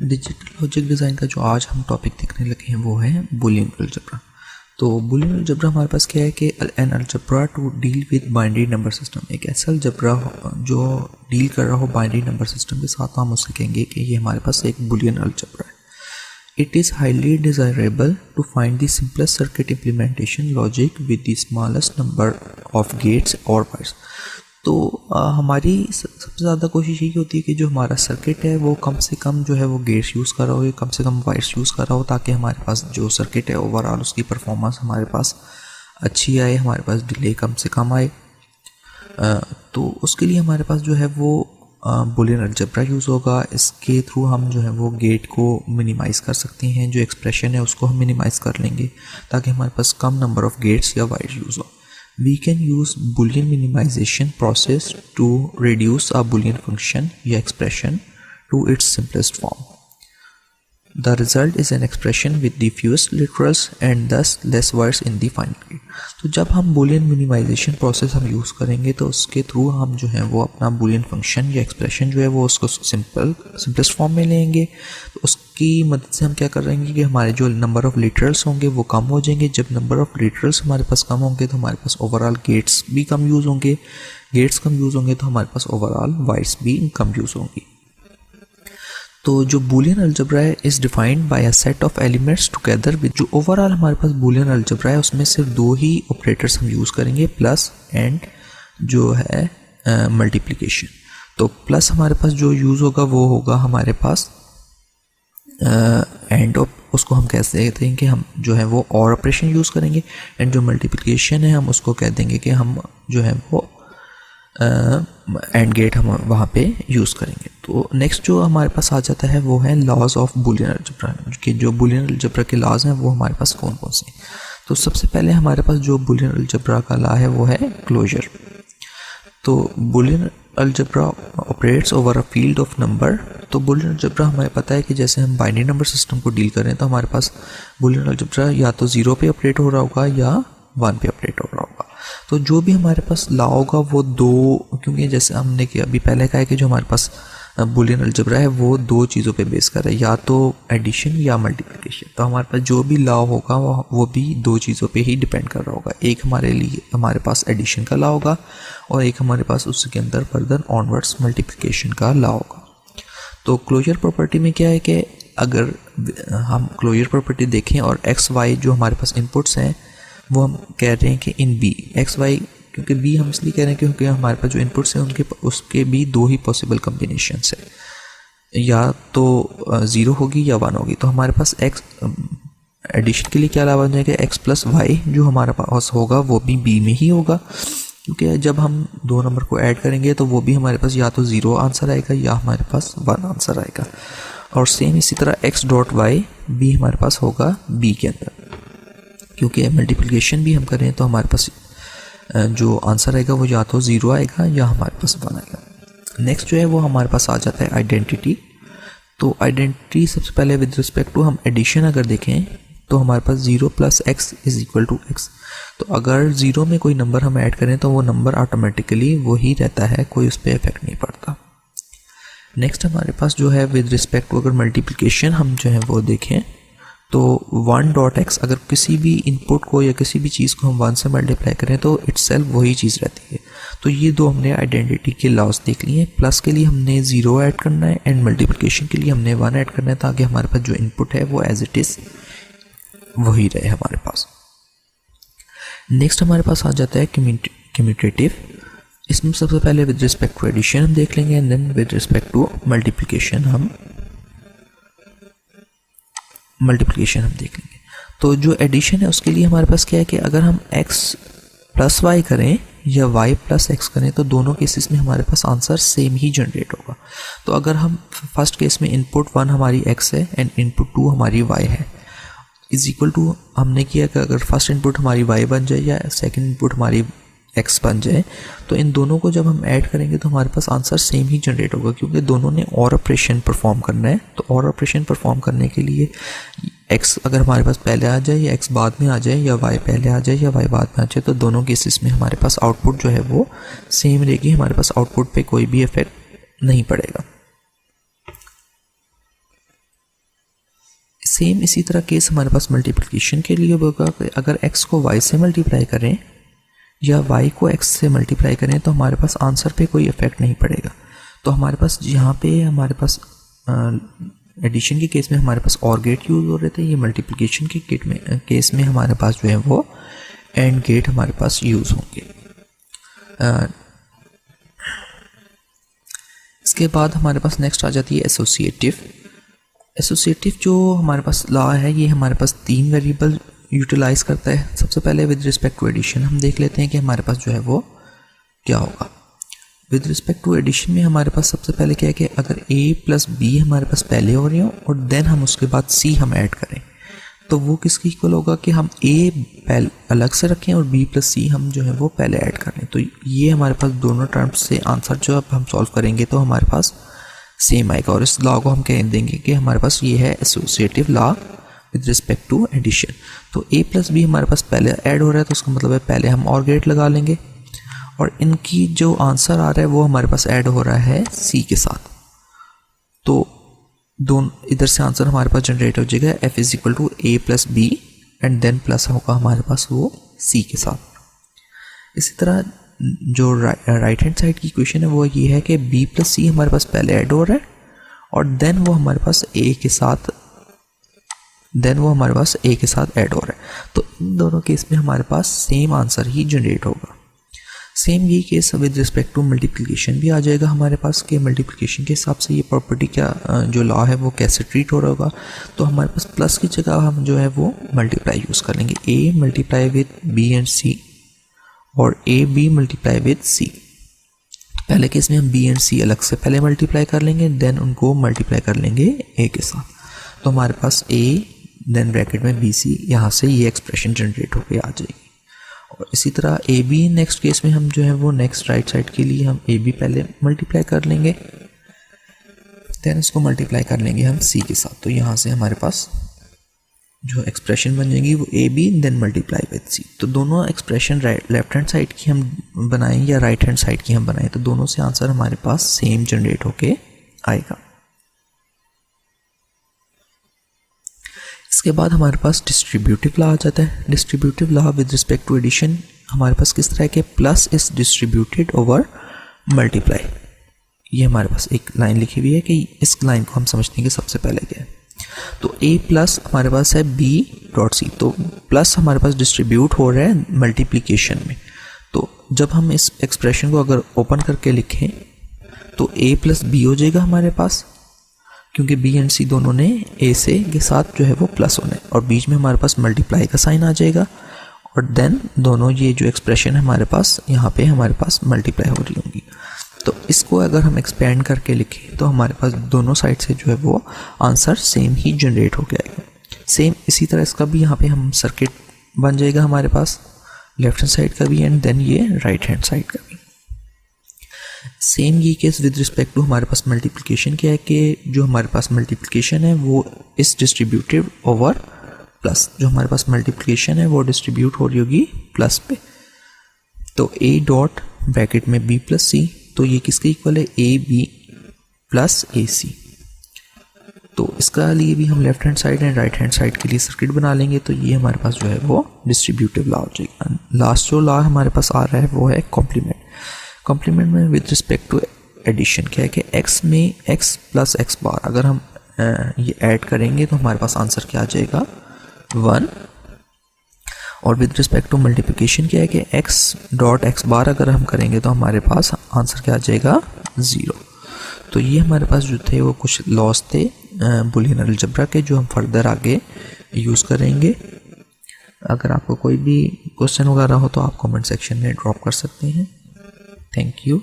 Digital logic design का जो आज हम टॉपिक देखने लगे हैं वो है बूलियन अलजेब्रा। तो बूलियन अलजेब्रा हमारे पास क्या है कि an algebra to deal with binary number system, एक ऐसा अलजेब्रा जो डील कर रहा हो बाइनरी नंबर सिस्टम के साथ, हम उससे कहेंगे कि ये हमारे पास एक बूलियन अलजेब्रा है। It is highly desirable to find the simplest circuit implementation logic with the smallest number of gates or wires। तो हमारी सबसे ज़्यादा कोशिश यही होती है कि जो हमारा सर्किट है वो कम से कम जो है वो गेट्स यूज़ कर रहा हो, कम से कम वायर्स यूज़ कर रहा हो, ताकि हमारे पास जो सर्किट है ओवरऑल उसकी परफॉर्मेंस हमारे पास अच्छी आए, हमारे पास डिले कम से कम आए। तो उसके लिए हमारे पास जो है वो बूलियन अलजेब्रा यूज़ होगा। इसके थ्रू हम जो है वो गेट को मिनिमाइज़ कर सकते हैं, जो एक्सप्रेशन है उसको हम मिनिमाइज़ कर लेंगे ताकि हमारे पास कम नंबर ऑफ गेट्स या वायर्स यूज़ हो। We can use Boolean minimization process to reduce a Boolean function या expression to its simplest form. The result is an expression with the fewest literals and thus less words in the final gate। तो जब हम Boolean minimization process हम use करेंगे तो उसके through हम जो है वो अपना बूलियन फंक्शन या एक्सप्रेशन जो है वो उसको सिंपलेस्ट फॉर्म में लेंगे। तो उसकी मदद से हम क्या कर रहेंगे कि हमारे जो नंबर ऑफ लिटरल्स होंगे वो कम हो जाएंगे। जब नंबर ऑफ लिटरल्स हमारे पास कम होंगे तो हमारे पास ओवरऑल गेट्स भी कम यूज़ होंगे, गेट्स कम यूज़ होंगे तो हमारे पास ओवरऑल वायर्स भी कम यूज़ होंगी। तो जो बूलियन अलजेब्रा है is defined by a set of elements together with, जो ओवरऑल हमारे पास बूलियन अलजेब्रा है उसमें सिर्फ दो ही ऑपरेटर्स हम यूज़ करेंगे, प्लस एंड जो है मल्टीप्लिकेशन। तो प्लस हमारे पास जो यूज़ होगा वो होगा हमारे पास एंड उसको हम कह देते हैं कि हम जो है वो और ऑपरेशन यूज़ करेंगे, एंड जो मल्टीप्लिकेशन है हम उसको कह देंगे कि हम जो है वो एंड गेट हम वहाँ पे यूज़ करेंगे। तो नेक्स्ट जो हमारे पास आ जाता है वो है लॉज ऑफ बूलियन अलजेब्रा, कि जो बूलियन अलजेब्रा के लॉज हैं वो हमारे पास कौन कौन से हैं। तो सबसे पहले हमारे पास जो बूलियन अलजेब्रा का लॉ है वो है क्लोजर। तो Boolean algebra operates over a field of number. तो बूलियन अलजेब्रा हमें पता है कि जैसे हम बाइनरी नंबर सिस्टम को डील करें तो हमारे पास बूलियन अलजेब्रा या तो 0 पे ऑपरेट हो रहा होगा या 1 पे ऑपरेट हो रहा होगा। तो जो भी हमारे पास लॉ होगा वो दो, क्योंकि जैसे हमने कि अभी पहले कहा है कि जो हमारे पास बूलियन अलजेब्रा है वो दो चीज़ों पे बेस कर रहा है, या तो एडिशन या मल्टीप्लिकेशन। तो हमारे पास जो भी लॉ होगा वो भी दो चीज़ों पे ही डिपेंड कर रहा होगा। एक हमारे लिए हमारे पास एडिशन का लॉ होगा और एक हमारे पास उसके अंदर फर्दर ऑनवर्ड्स मल्टीप्लिकेशन का लॉ होगा। तो क्लोजर प्रॉपर्टी में क्या है कि अगर हम क्लोजर प्रॉपर्टी देखें और एक्स वाई जो हमारे पास इनपुट्स हैं वो हम कह रहे हैं कि इन बी एक्स वाई, क्योंकि बी हम इसलिए कह रहे हैं क्योंकि हमारे पास जो इनपुट्स हैं उसके भी दो ही पॉसिबल कम्बिनेशंस है, या तो 0 होगी या 1 होगी। तो हमारे पास एक्स एडिशन के लिए क्या लाभ बन जाएगा, एक्स प्लस वाई जो हमारे पास होगा वो भी बी में ही होगा, क्योंकि जब हम दो नंबर को ऐड करेंगे तो वो भी हमारे पास या तो 0 आंसर आएगा या हमारे पास 1 आंसर आएगा। और सेम इसी तरह एक्स डॉट वाई भी हमारे पास होगा बी के अंदर, क्योंकि मल्टीप्लिकेशन भी हम करें तो हमारे पास जो आंसर आएगा वो या तो 0 आएगा या हमारे पास 1 आएगा। नेक्स्ट जो है वो हमारे पास आ जाता है आइडेंटिटी। तो आइडेंटिटी सबसे पहले विद रिस्पेक्ट टू हम एडिशन अगर देखें तो हमारे पास 0 plus x is equal to x. तो अगर 0 में कोई नंबर हम ऐड करें तो वो नंबर ऑटोमेटिकली वही रहता है, कोई उस पर इफेक्ट नहीं पड़ता। नेक्स्ट हमारे पास जो है विद रिस्पेक्ट टू अगर मल्टीप्लिकेशन हम जो है वो देखें तो 1 डॉट एक्स, अगर किसी भी इनपुट को या किसी भी चीज़ को हम 1 से मल्टीप्लाई करें तो इटसेल्फ वही चीज़ रहती है। तो ये दो हमने आइडेंटिटी के लॉस देख लिए। प्लस के लिए हमने 0 ऐड करना है एंड मल्टीप्लिकेशन के लिए हमने 1 ऐड करना है, ताकि हमारे पास जो इनपुट है वो एज इट इज़ वही रहे हमारे पास। नेक्स्ट हमारे पास आ जाता है कम्यूटेटिव। इसमें सबसे पहले विद रिस्पेक्ट टू एडिशन हम देख लेंगे and then with respect to multiplication हम देख लेंगे। तो जो एडिशन है उसके लिए हमारे पास क्या है कि अगर हम x प्लस वाई करें या y प्लस एक्स करें तो दोनों केसेस में हमारे पास आंसर सेम ही जनरेट होगा। तो अगर हम फर्स्ट केस में इनपुट 1 हमारी x है एंड इनपुट 2 हमारी y है, इज इक्वल टू हमने किया कि अगर फर्स्ट इनपुट हमारी y बन जाए या सेकंड इनपुट हमारी x बन जाए तो इन दोनों को जब हम ऐड करेंगे तो हमारे पास आंसर सेम ही जनरेट होगा, क्योंकि दोनों ने और ऑपरेशन परफॉर्म करना है। तो और ऑपरेशन परफॉर्म करने के लिए x अगर हमारे पास पहले आ जाए या x बाद में आ जाए या y पहले आ जाए या y बाद में आ जाए तो दोनों केसेस में हमारे पास आउटपुट जो है वो सेम रहेगी, हमारे पास आउटपुट पे कोई भी इफेक्ट नहीं पड़ेगा। सेम इसी तरह केस हमारे पास मल्टीप्लिकेशन के लिए होगा कि अगर x को y से मल्टीप्लाई करें या y को x से मल्टीप्लाई करें तो हमारे पास आंसर पे कोई इफेक्ट नहीं पड़ेगा। तो हमारे पास यहाँ पे हमारे पास एडिशन के केस में हमारे पास और गेट यूज़ हो रहे थे, ये मल्टीप्लिकेशन के केस में हमारे पास जो है वो एंड गेट हमारे पास यूज़ होंगे। इसके बाद हमारे पास नेक्स्ट आ जाती है एसोसिएटिव। एसोसिएटिव जो हमारे पास लॉ है ये हमारे पास 3 वेरिएबल यूटिलाइज करता है। सबसे पहले विद रिस्पेक्ट टू एडिशन हम देख लेते हैं कि हमारे पास जो है वो क्या होगा। विद रिस्पेक्ट टू एडिशन में हमारे पास सबसे पहले क्या है कि अगर a प्लस बी हमारे पास पहले हो रही हो और देन हम उसके बाद c हम ऐड करें तो वो किसके इक्वल होगा कि हम a पहले अलग से रखें और b प्लस c हम जो है वो पहले ऐड करें। तो ये हमारे पास दोनों टर्म्स से आंसर जो अब हम सॉल्व करेंगे तो हमारे पास सेम आएगा और इस लॉ को हम कह देंगे कि हमारे पास ये है associative law with respect to addition. तो a प्लस बी हमारे पास पहले ऐड हो रहा है तो उसका मतलब है पहले हम और गेट लगा लेंगे और इनकी जो आंसर आ रहा है वो हमारे पास ऐड हो रहा है c के साथ। तो दोनों इधर से आंसर हमारे पास जनरेट हो जाएगा f is equal to a plus b and then plus होगा हमारे पास वो c के साथ। इसी तरह जो राइट हैंड साइड की इक्वेशन है वो ये है कि b प्लस c हमारे पास पहले ऐड हो रहा है और देन वो हमारे पास a के साथ ऐड हो रहा है। तो इन दोनों केस में हमारे पास सेम आंसर ही जनरेट होगा। सेम ये case with respect to multiplication भी आ जाएगा हमारे पास कि मल्टीप्लिकेशन के हिसाब से ये प्रॉपर्टी का जो लॉ है वो कैसे ट्रीट हो रहा होगा। तो हमारे पास प्लस की जगह हम जो है वो मल्टीप्लाई यूज़ कर लेंगे, a multiply with b and c और a b multiply with c। पहले केस में हम b एंड c अलग से पहले मल्टीप्लाई कर लेंगे देन उनको मल्टीप्लाई कर लेंगे a के साथ। तो हमारे पास a देन ब्रैकेट में bc, यहाँ से ये एक्सप्रेशन जनरेट होकर आ जाएगी। और इसी तरह ए बी नेक्स्ट केस में हम जो है वो नेक्स्ट राइट साइड के लिए हम ए बी पहले मल्टीप्लाई कर लेंगे देन इसको मल्टीप्लाई कर लेंगे हम सी के साथ। तो यहाँ से हमारे पास जो एक्सप्रेशन बन जाएगी वो A B then multiply with C. तो दोनों एक्सप्रेशन लेफ्ट हैंड साइड की हम बनाएं या राइट हैंड साइड की हम बनाएं तो दोनों से आंसर हमारे पास सेम जनरेट होके आएगा। इसके बाद हमारे पास डिस्ट्रीब्यूटिव लॉ आ जाता है। Distributive law with respect to addition हमारे पास किस तरह के plus is distributed over multiply. ये हमारे पास एक लाइन लिखी हुई है कि इस लाइन को हम समझते हैं कि सबसे पहले क्या है। तो a प्लस हमारे पास है b डॉट c, तो प्लस हमारे पास डिस्ट्रीब्यूट हो रहा है मल्टीप्लिकेशन में। तो जब हम इस एक्सप्रेशन को अगर ओपन करके लिखें तो a प्लस b हो जाएगा हमारे पास, क्योंकि b एंड c दोनों ने a से के साथ जो है वो प्लस होना है और बीच में हमारे पास मल्टीप्लाई का साइन आ जाएगा और देन दोनों ये जो एक्सप्रेशन है हमारे पास यहाँ पे हमारे पास मल्टीप्लाई हो रही होंगी। तो इसको अगर हम एक्सपेंड करके लिखें तो हमारे पास दोनों साइड से जो है वो आंसर सेम ही जनरेट हो जाएगा। सेम इसी तरह इसका भी यहाँ पे हम सर्किट बन जाएगा हमारे पास लेफ्ट हैंड साइड का भी एंड देन ये राइट हैंड साइड का भी। सेम ये केस विद रिस्पेक्ट टू हमारे पास मल्टीप्लिकेशन क्या है कि जो हमारे पास मल्टीप्लिकेशन है वो इस डिस्ट्रीब्यूटिव ओवर प्लस, जो हमारे पास मल्टीप्लिकेशन है वो डिस्ट्रीब्यूट हो रही होगी प्लस पे। तो a डॉट ब्रैकेट में b प्लस सी, तो ये किसके इक्वल है a b plus a c। तो इसका लिए भी हम left hand side and right hand side के लिए सर्किट बना लेंगे तो ये हमारे पास जो है वो डिस्ट्रीब्यूटिव लॉ हो जाएगा। लास्ट जो लॉ हमारे पास आ रहा है वो है कॉम्प्लीमेंट। कॉम्प्लीमेंट में विद रिस्पेक्ट टू एडिशन क्या है कि x में x प्लस एक्स बार अगर हम ये ऐड करेंगे तो हमारे पास आंसर क्या आ जाएगा 1। और विद रिस्पेक्ट टू मल्टीप्लिकेशन क्या है कि x डॉट एक्स बार अगर हम करेंगे तो हमारे पास आंसर क्या आ जाएगा 0। तो ये हमारे पास जो थे वो कुछ लॉस थे बुलियन अलजेब्रा के जो हम फर्दर आगे यूज़ करेंगे। अगर आपको कोई भी क्वेश्चन वगैरह हो तो आप कमेंट सेक्शन में ड्रॉप कर सकते हैं। Thank you.